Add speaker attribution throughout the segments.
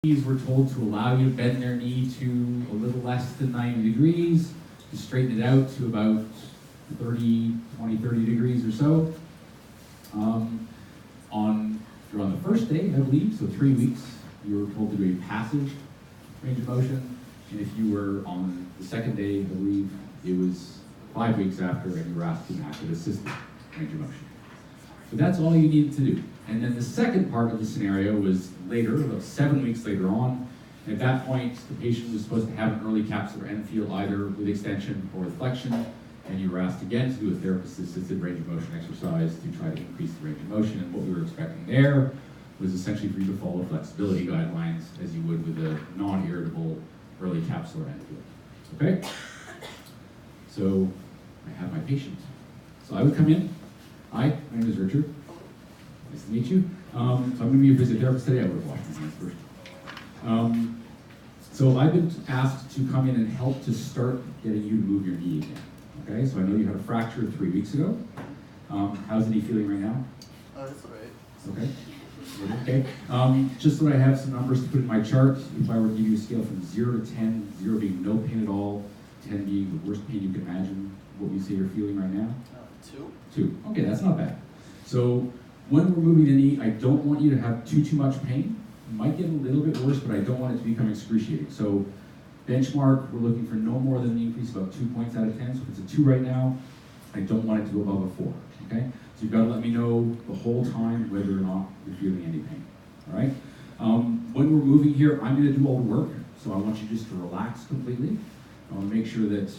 Speaker 1: We're told to allow you to bend their knee to a little less than 90 degrees, to straighten it out to about 30 degrees or so. If you're on the first day, I believe, so 3 weeks, you were told to do a passive range of motion. And if you were on the second day, I believe it was 5 weeks after, and you were asked to do an active assisted range of motion. So that's all you needed to do. And then the second part of the scenario was later, about 7 weeks later on. And at that point, the patient was supposed to have an early capsular end feel either with extension or with flexion. And you were asked again to do a therapist-assisted range of motion exercise to try to increase the range of motion. And what we were expecting there was essentially for you to follow flexibility guidelines as you would with a non-irritable early capsular end feel. Okay? So I have my patient. So I would come in. Hi, my name is Richard. Nice to meet you. So I'm going to be your physical therapist today. I would have washed my hands first. So I've been asked to come in and help to start getting you to move your knee again. Okay, so I know you had a fracture 3 weeks ago. How's the knee feeling right now?
Speaker 2: That's all right.
Speaker 1: Okay. Okay. Just so that I have some numbers to put in my chart, if I were to give you a scale from 0 to 10, 0 being no pain at all, 10 being the worst pain you can imagine, what would you say you're feeling right now?
Speaker 2: 2.
Speaker 1: 2. Okay, that's not bad. So when we're moving the knee, I don't want you to have too much pain. It might get a little bit worse, but I don't want it to become excruciating. So benchmark, we're looking for no more than an increase of about 2 points out of 10. So if it's a 2 right now, I don't want it to go above a 4. Okay? So you've got to let me know the whole time whether or not you're feeling any pain. All right? When we're moving here, I'm going to do all the work. So I want you just to relax completely. I want to make sure that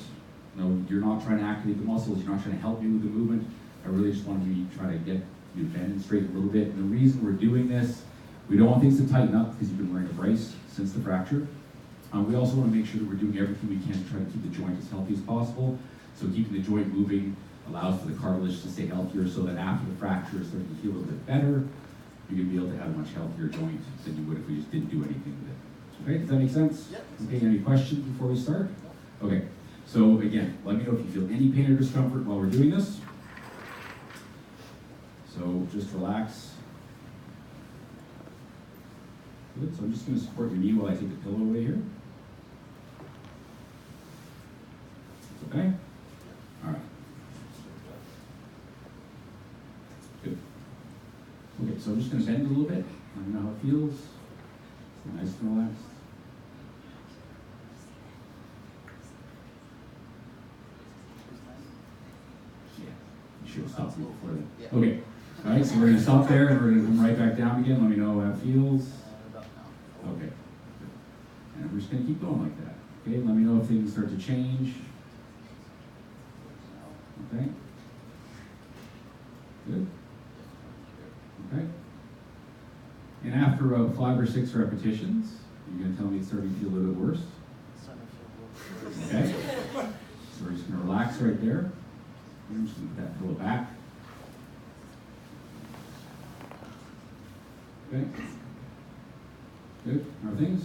Speaker 1: you're not trying to activate the muscles. You're not trying to help me with the movement. I really just want you to try to get you bend and straighten a little bit. And the reason we're doing this, we don't want things to tighten up because you've been wearing a brace since the fracture. We also want to make sure that we're doing everything we can to try to keep the joint as healthy as possible. So keeping the joint moving allows for the cartilage to stay healthier so that after the fracture is starting to heal a little bit better, you're going to be able to have a much healthier joint than you would if we just didn't do anything with it. Okay, does that make sense?
Speaker 2: Yep.
Speaker 1: Okay, any questions before we start? Okay, so again, let me know if you feel any pain or discomfort while we're doing this. So just relax. Good, so I'm just going to support your knee while I take the pillow away here. Okay? All right. Good. Okay, so I'm just going to bend a little bit. Let me know how it feels. It's nice and relaxed. Yeah, you should have stopped me before that.
Speaker 2: Yeah.
Speaker 1: Okay. All right, so we're going to stop there and we're going to come right back down again. Let me know how it feels. Okay. And we're just going to keep going like that. Okay, let me know if things start to change. Okay. Good. Okay. And after about 5 or 6 repetitions, you're going to tell me it's starting to feel a little bit worse. Okay. So we're just going to relax right there. I'm just going to put that pillow back. Okay. Good. How are things?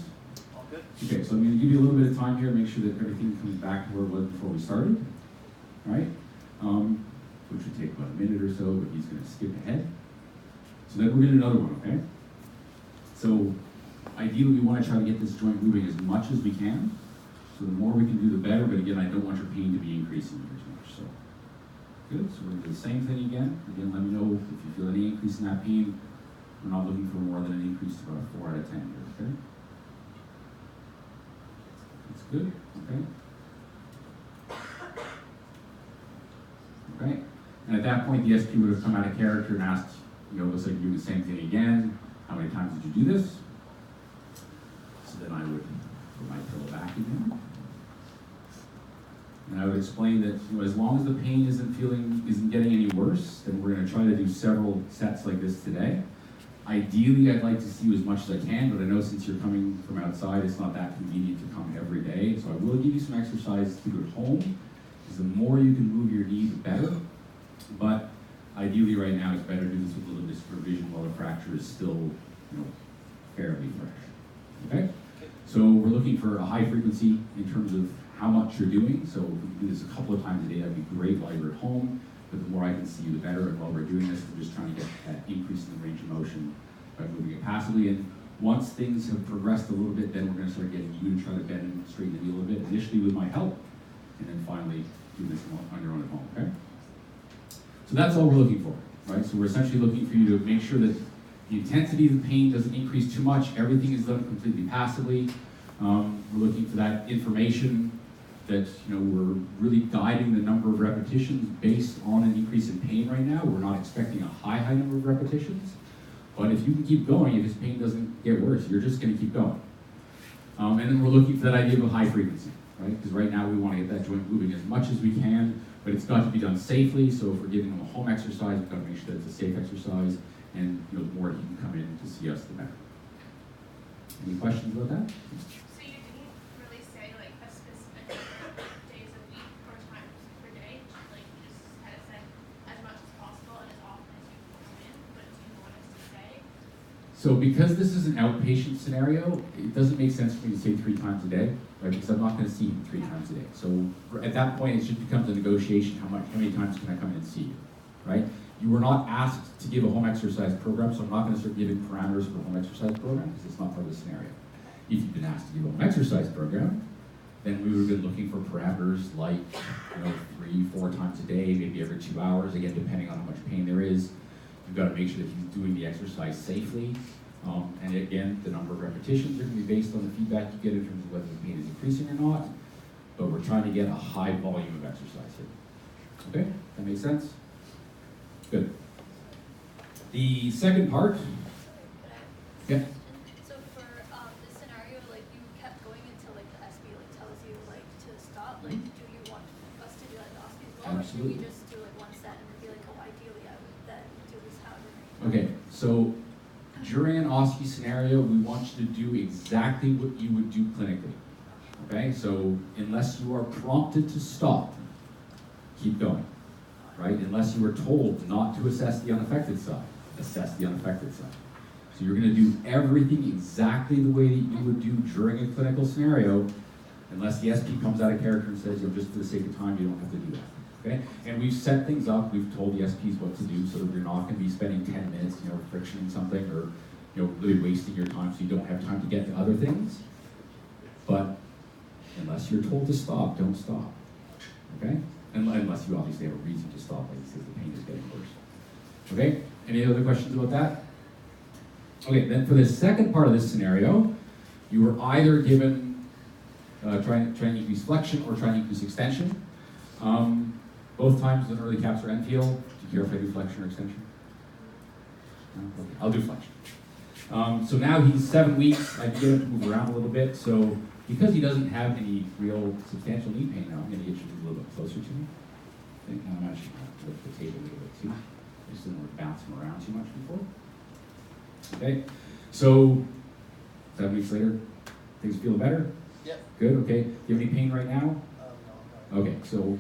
Speaker 2: All good.
Speaker 1: Okay, so I'm going to give you a little bit of time here, make sure that everything comes back to where it was before we started. All right? Which would take about a minute or so, but he's going to skip ahead. So then we're going to do another one, okay? So ideally, we want to try to get this joint moving as much as we can. So the more we can do, the better. But again, I don't want your pain to be increasing as much. So good. So we're going to do the same thing again. Again, let me know if you feel any increase in that pain. We're not looking for more than an increase to about a 4 out of 10 here, okay? That's good, okay? Okay, and at that point, the SP would have come out of character and asked, looks like you do the same thing again. How many times did you do this? So then I would put my pillow back again. And I would explain that as long as the pain isn't getting any worse, then we're going to try to do several sets like this today. Ideally, I'd like to see you as much as I can, but I know since you're coming from outside, it's not that convenient to come every day. So I will give you some exercises to do at home, because the more you can move your knee, the better. But ideally, right now, it's better to do this with a little bit of supervision while the fracture is still, fairly fresh. Okay? So we're looking for a high frequency in terms of how much you're doing. So if we can do this a couple of times a day, that'd be great while you're at home. But the more I can see you, the better. And while we're doing this, we're just trying to get that increase in the range of motion by moving it passively. And Once things have progressed a little bit, then we're going to start getting you to try to bend and straighten the knee a little bit, initially with my help, and then finally do this on your own at home, okay? So that's all we're looking for, right? So we're essentially looking for you to make sure that the intensity of the pain doesn't increase too much, everything is done completely passively. We're looking for that information that, we're really guiding the number of repetitions based on an increase in pain right now. We're not expecting a high number of repetitions, but if you can keep going, if this pain doesn't get worse, you're just gonna keep going. And then we're looking for that idea of a high frequency, right? Because right now we wanna get that joint moving as much as we can, but it's got to be done safely, so if we're giving them a home exercise, we've got to make sure that it's a safe exercise, and the more he can come in to see us, the better. Any questions about that?
Speaker 3: So you didn't really say like a specific number of days a week or times per day, like you just kind of said as much as possible and as often as you can come in, but do you want us to say?
Speaker 1: So because this is an outpatient scenario, it doesn't make sense for me to say 3 times a day, right? Because I'm not going to see him 3 times a day. So at that point, it just becomes a negotiation. How many times can I come in and see you, right? You were not asked to give a home exercise program, so I'm not going to start giving parameters for a home exercise program because it's not part of the scenario. If you've been asked to give a home exercise program, then we would have been looking for parameters like 3-4 times a day, maybe every 2 hours, again, depending on how much pain there is. You've got to make sure that he's doing the exercise safely. And again, the number of repetitions are going to be based on the feedback you get in terms of whether the pain is increasing or not. But we're trying to get a high volume of exercise here. Okay, that makes sense? Good. The second part. Yeah.
Speaker 4: So for this scenario, like you kept going until like the SB like tells you like to stop. Like, do you want us to do that in OSCE as well,
Speaker 1: Absolutely.
Speaker 4: or should we just do like one set and be like, oh, ideally I would then do this however many?
Speaker 1: Okay, so during an OSCE scenario, we want you to do exactly what you would do clinically. Okay, so unless you are prompted to stop, keep going. Right? Unless you were told not to assess the unaffected side, assess the unaffected side. So you're going to do everything exactly the way that you would do during a clinical scenario, unless the SP comes out of character and says, just for the sake of time, you don't have to do that. Okay? And we've set things up, we've told the SPs what to do, so that you're not going to be spending 10 minutes, frictioning something or, really wasting your time so you don't have time to get to other things. But unless you're told to stop, don't stop. Okay? Unless you obviously have a reason to stop, like he says the pain is getting worse. Okay? Any other questions about that? Okay, then for the second part of this scenario, you were either given trying to increase flexion or trying to increase extension. Both times in early caps or end field. Do you care if I do flexion or extension? No? Okay, I'll do flexion. So now he's 7 weeks. I can get him to move around a little bit. So because he doesn't have any real substantial knee pain now, I'm going to get you a little bit closer to me. I think I'm actually going to lift the table a little bit too. I just didn't want to bounce him around too much before. Okay, so 7 weeks later, things feel better?
Speaker 2: Yep.
Speaker 1: Good, okay. Do you have any pain right now?
Speaker 2: No.
Speaker 1: Okay, so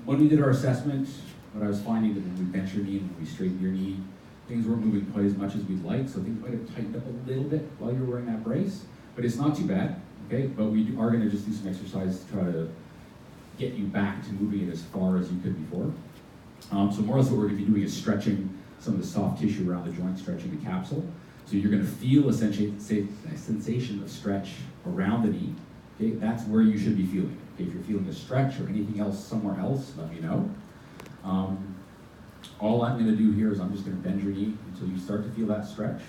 Speaker 1: when we did our assessment, what I was finding that when we bent your knee and when we straightened your knee, things weren't moving quite as much as we'd like, so things might have tightened up a little bit while you were wearing that brace, but it's not too bad, okay? But we are going to just do some exercise to try to get you back to moving it as far as you could before. So more or less what we're going to be doing is stretching some of the soft tissue around the joint, stretching the capsule. So you're going to feel essentially a sensation of stretch around the knee. Okay, that's where you should be feeling it. Okay, if you're feeling a stretch or anything else somewhere else, let me know. All I'm going to do here is I'm just going to bend your knee until you start to feel that stretch.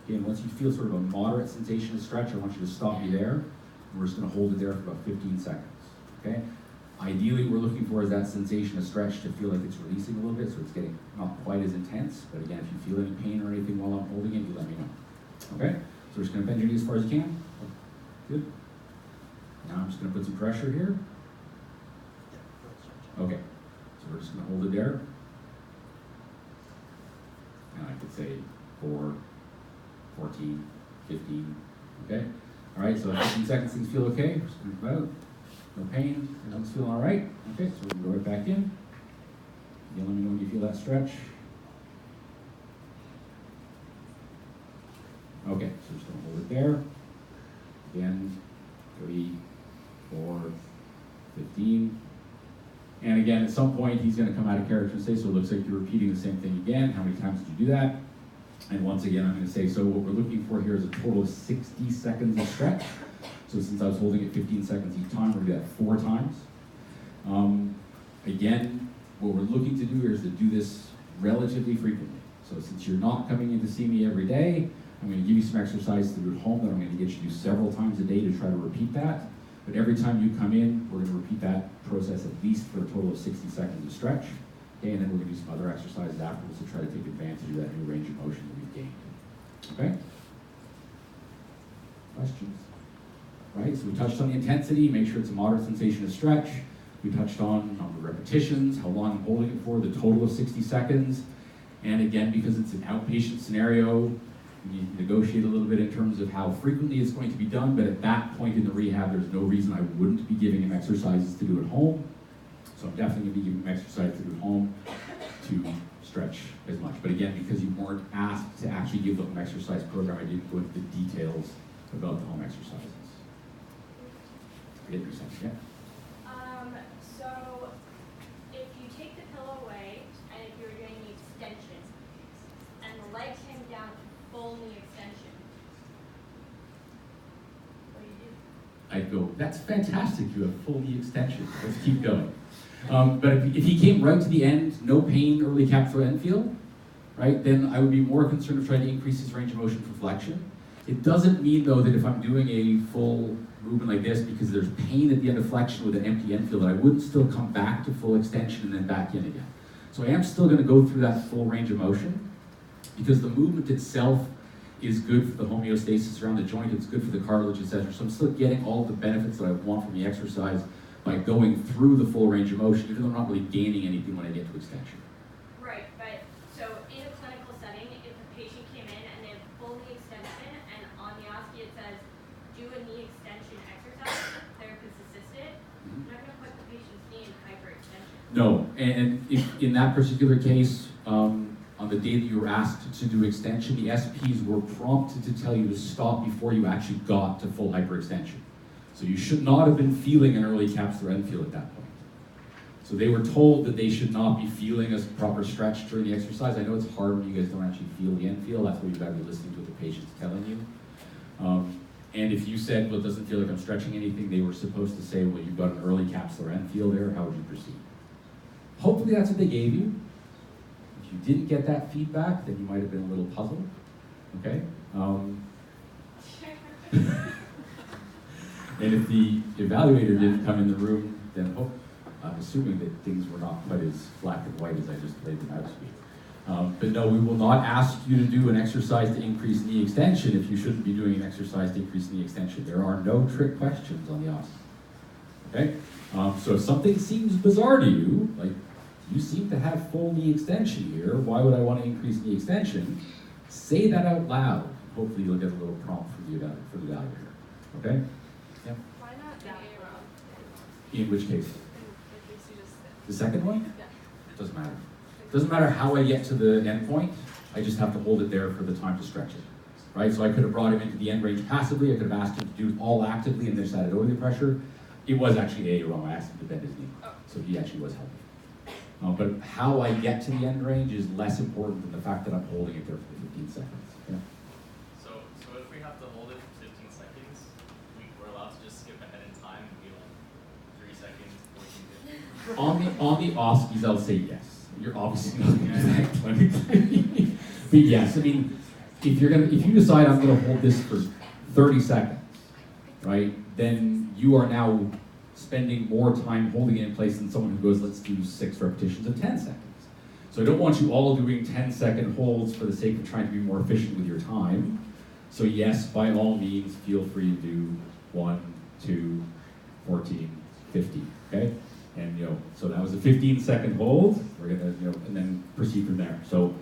Speaker 1: Okay, and once you feel sort of a moderate sensation of stretch, I want you to stop me there. And we're just going to hold it there for about 15 seconds. Okay. Ideally, we're looking for is that sensation of stretch to feel like it's releasing a little bit, so it's getting not quite as intense. But again, if you feel any pain or anything while I'm holding it, you let me know. Okay? So we're just going to bend your knee as far as you can. Good. Now I'm just going to put some pressure here. Okay. So we're just going to hold it there. And I could say 4, 14, 15. Okay? All right, so 15 seconds, things feel okay. We're just going to go out. No pain, everything's feeling all right. Okay, so we can go right back in. You let me know when you feel that stretch. Okay, so we're just gonna hold it there. Again, 3, 4, 15. And again, at some point, he's gonna come out of character and say, so it looks like you're repeating the same thing again. How many times did you do that? And once again, I'm going to say, so what we're looking for here is a total of 60 seconds of stretch. So since I was holding it 15 seconds each time, we're going to do that 4 times. Again, what we're looking to do here is to do this relatively frequently. So since you're not coming in to see me every day, I'm going to give you some exercise to do at home that I'm going to get you to do several times a day to try to repeat that. But every time you come in, we're going to repeat that process at least for a total of 60 seconds of stretch. Okay, and then we're going to do some other exercises afterwards to try to take advantage of that new range of motion that we've gained. Okay? Questions? Right, so we touched on the intensity, make sure it's a moderate sensation of stretch. We touched on number of repetitions, how long I'm holding it for, the total of 60 seconds. And again, because it's an outpatient scenario, we negotiate a little bit in terms of how frequently it's going to be done, but at that point in the rehab, there's no reason I wouldn't be giving him exercises to do at home. So I'm definitely going to be giving him exercises to do at home to stretch as much. But again, because you weren't asked to actually give the home exercise program, I didn't go into the details about the home exercises. Get your sense, yeah?
Speaker 5: So if you take the pillow away and if you're doing the extension and the leg came down to full knee extension, what do you do?
Speaker 1: I'd go, that's fantastic, you have full knee extension, let's keep going. But if he came right to the end, no pain, early capsular end feel, right, then I would be more concerned of trying to increase his range of motion for flexion. It doesn't mean though that if I'm doing a full movement like this because there's pain at the end of flexion with an empty end feel that I wouldn't still come back to full extension and then back in again. So I am still going to go through that full range of motion because the movement itself is good for the homeostasis around the joint, it's good for the cartilage, etc. So I'm still getting all the benefits that I want from the exercise by going through the full range of motion, even though I'm not really gaining anything when I get to extension.
Speaker 5: Right, but so in a clinical setting, if a patient came in and they have full knee extension and on the oosce it says do a knee extension exercise, therapist assisted, you're not going to put the patient's knee in hyperextension.
Speaker 1: No, and if in that particular case, on the day that you were asked to do extension, the SPs were prompted to tell you to stop before you actually got to full hyperextension. So you should not have been feeling an early capsular end feel at that point. So they were told that they should not be feeling a proper stretch during the exercise. I know it's hard when you guys don't actually feel the end feel. That's why you've got to be listening to what the patient's telling you. And if you said, well, it doesn't feel like I'm stretching anything, they were supposed to say, well, you've got an early capsular end feel there. How would you proceed? Hopefully that's what they gave you. If you didn't get that feedback, then you might have been a little puzzled. Okay? And if the evaluator didn't come in the room, then I'm assuming that things were not quite as black and white as I just laid them out to be. But no, we will not ask you to do an exercise to increase knee extension if you shouldn't be doing an exercise to increase knee extension. There are no trick questions on the oosce. Okay? So if something seems bizarre to you, like you seem to have full knee extension here, why would I want to increase knee extension? Say that out loud. Hopefully you'll get a little prompt from the evaluator. Okay? Yeah.
Speaker 3: Why not the A row?
Speaker 1: In which case?
Speaker 3: The case you just said.
Speaker 1: The second one?
Speaker 3: Yeah.
Speaker 1: Doesn't matter. Doesn't matter how I get to the end point, I just have to hold it there for the time to stretch it. Right? So I could have brought him into the end range passively, I could have asked him to do it all actively and just added over the pressure. It was actually A wrong. I asked him to bend his knee. So he actually was helping. But how I get to the end range is less important than the fact that I'm holding it there for 15 seconds. Yeah.
Speaker 6: So if we have to hold it for 15 seconds, we're allowed to just skip ahead in time and be like 3 seconds, 14, 15?
Speaker 1: On the oosces, I'll say yes. You're obviously not going to do that clinically. But yes, I mean, if you decide I'm going to hold this for 30 seconds, right, then you are now spending more time holding it in place than someone who goes, let's do 6 repetitions of 10 seconds. So I don't want you all doing 10-second holds for the sake of trying to be more efficient with your time. So yes, by all means, feel free to do 1, 2, 14, 15, okay? And so that was a 15-second hold. We're gonna, and then proceed from there. So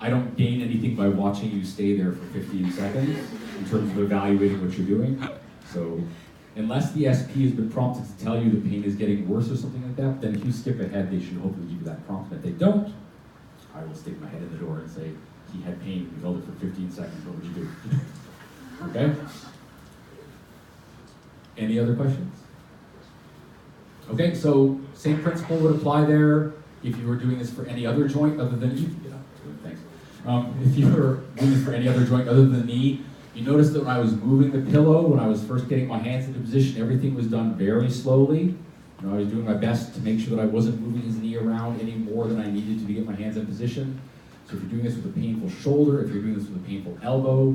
Speaker 1: I don't gain anything by watching you stay there for 15 seconds in terms of evaluating what you're doing. So unless the SP has been prompted to tell you the pain is getting worse or something like that, then if you skip ahead, they should hopefully give you that prompt. And if they don't, I will stick my head in the door and say, he had pain, we held it for 15 seconds, what would you do? Okay? Any other questions? Okay, so same principle would apply there if you were doing this for any other joint other than thanks. If you were doing this for any other joint other than the knee, you notice that when I was moving the pillow, when I was first getting my hands into position, everything was done very slowly. I was doing my best to make sure that I wasn't moving his knee around any more than I needed to get my hands in position. So if you're doing this with a painful shoulder, if you're doing this with a painful elbow,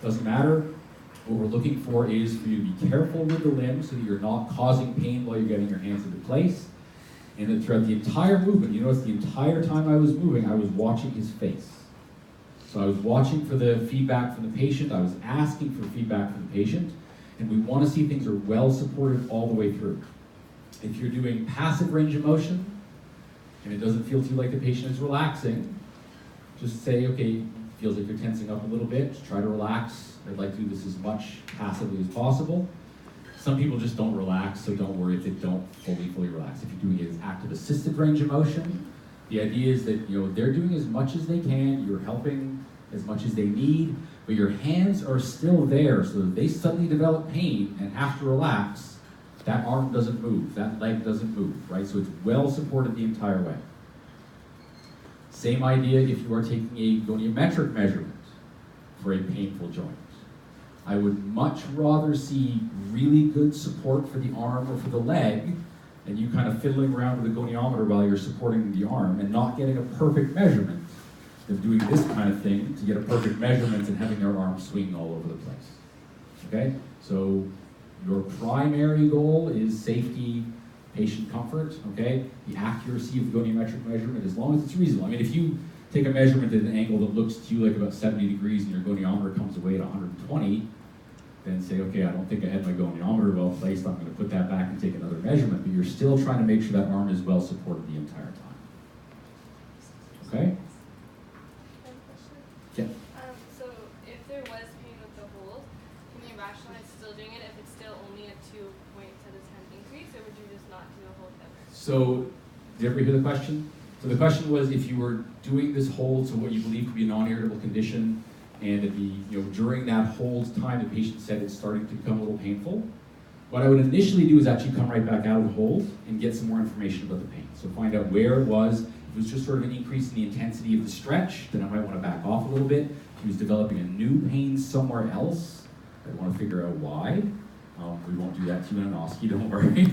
Speaker 1: doesn't matter. What we're looking for is for you to be careful with the limb so that you're not causing pain while you're getting your hands into place. And that throughout the entire movement, you notice the entire time I was moving, I was watching his face. So I was watching for the feedback from the patient, I was asking for feedback from the patient, and we want to see things are well supported all the way through. If you're doing passive range of motion, and it doesn't feel to you like the patient is relaxing, just say, okay, feels like you're tensing up a little bit, just try to relax. I'd like to do this as much passively as possible. Some people just don't relax, so don't worry if they don't fully relax. If you're doing it as active assisted range of motion, the idea is that they're doing as much as they can, you're helping as much as they need, but your hands are still there so that if they suddenly develop pain and have to relax, that arm doesn't move, that leg doesn't move, right? So it's well supported the entire way. Same idea if you are taking a goniometric measurement for a painful joint. I would much rather see really good support for the arm or for the leg and you kind of fiddling around with the goniometer while you're supporting the arm and not getting a perfect measurement than doing this kind of thing to get a perfect measurement and having their arm swing all over the place. Okay? So your primary goal is safety, patient comfort, okay? The accuracy of the goniometric measurement, as long as it's reasonable. I mean, if you take a measurement at an angle that looks to you like about 70 degrees and your goniometer comes away at 120, then say, okay, I don't think I had my goniometer well placed, I'm going to put that back and take another measurement, but you're still trying to make sure that arm is well supported the entire time. Okay? Yeah.
Speaker 7: So if there was pain with the hold, can you rationalize still doing it if it's still only a 2 points at a 10 increase, or would you just not do a hold ever?
Speaker 1: So, did everybody hear the question? So the question was if you were doing this hold, so what you believe to be a non-irritable condition, and at the, during that hold time, the patient said it's starting to become a little painful. What I would initially do is actually come right back out of hold and get some more information about the pain. So find out where it was. If it was just sort of an increase in the intensity of the stretch, then I might want to back off a little bit. If he was developing a new pain somewhere else, I'd want to figure out why. We won't do that to you in an oosce, don't worry.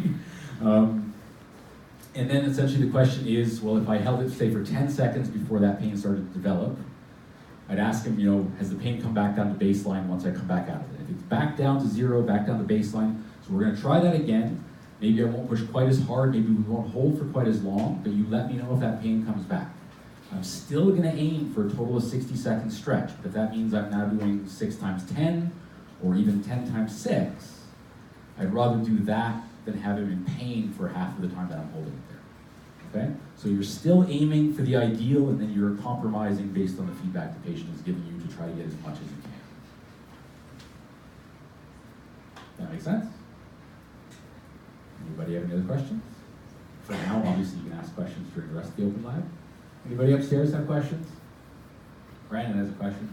Speaker 1: And then essentially the question is, well, if I held it, say, for 10 seconds before that pain started to develop, I'd ask him, has the pain come back down to baseline once I come back out of it? If it's back down to 0, back down to baseline, so we're going to try that again. Maybe I won't push quite as hard, maybe we won't hold for quite as long, but you let me know if that pain comes back. I'm still going to aim for a total of 60-second stretch, but if that means I'm now doing 6 times 10, or even 10 times 6, I'd rather do that than have him in pain for half of the time that I'm holding it there. Okay? So you're still aiming for the ideal, and then you're compromising based on the feedback the patient is giving you to try to get as much as you can. That make sense? Anybody have any other questions? For now, obviously, you can ask questions during the rest of the open lab. Anybody upstairs have questions? Brandon has a question.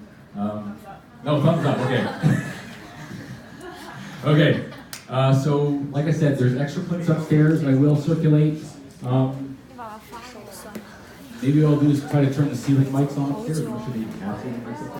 Speaker 1: No, thumbs up, okay. Okay, so like I said, there's extra clips upstairs, and I will circulate. Maybe what I'll do is try to turn the ceiling mics on upstairs. I'm not sure they have ceiling mics upstairs.